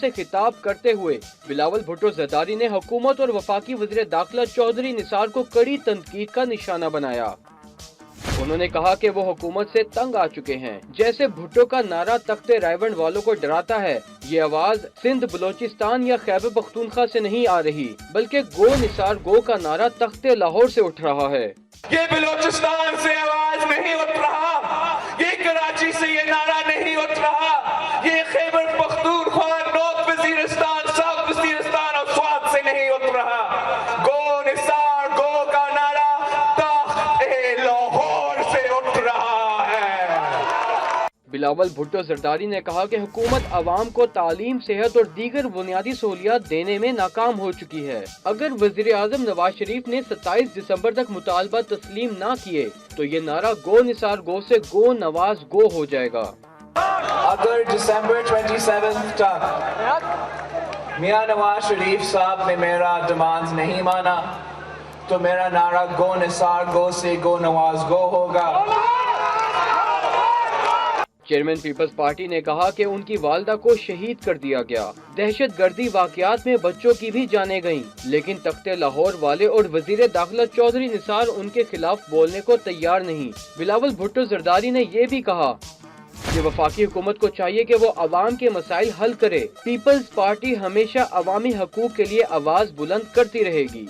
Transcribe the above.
से खिताब करते हुए बिलावल भुट्टो जरदारी ने हुकूमत और वफाकी वज़ीर दाखिला चौधरी निसार को कड़ी तनकीद का निशाना बनाया। उन्होंने कहा कि वो हुकूमत से तंग आ चुके हैं। जैसे भुट्टो का नारा तख्ते रायवंड वालों को डराता है, ये आवाज सिंध, बलोचिस्तान या खैबर पख्तूनख्वा से नहीं आ रही, बल्कि गो निसार गो का नारा तख्ते लाहौर से उठ रहा है। ये बलोचिस्तान से आवाज नहीं उठ रहा, ये कराची से ये नारा नहीं उठ रहा, ये खैबर पख्तूनख्वा, नॉर्थ वजीरिस्तान, साउथ वजीरिस्तान और स्वात से नहीं उठ रहा। गो निसार गो का नारा तख्ते लाहौर से उठ रहा है। बिलावल भुट्टो जरदारी ने कहा कि हुकूमत अवाम को तालीम, सेहत और दीगर बुनियादी सहूलियात देने में नाकाम हो चुकी है। अगर वज़ीर आज़म नवाज शरीफ ने 27 दिसंबर तक मुतालबा तस्लीम न किए तो ये नारा गो निसार गो से गो नवाज गो हो जाएगा। अगर दिसंबर 27 तक मियां नवाज शरीफ साहब ने मेरा डिमांड नहीं माना तो मेरा नारा गो निसार गो से गो नवाज गो होगा। चेयरमैन पीपल्स पार्टी ने कहा कि उनकी वालदा को शहीद कर दिया गया। दहशत गर्दी वाकयात में बच्चों की भी जानें गईं, लेकिन तख्ते लाहौर वाले और वजीर दाखिला चौधरी निसार उनके खिलाफ बोलने को तैयार नहीं। बिलावल भुट्टो जरदारी ने ये भी कहा कि वफाकी हुकूमत को चाहिए कि वो अवाम के मसाइल हल करे। पीपल्स पार्टी हमेशा अवामी हकूक के लिए आवाज बुलंद करती रहेगी।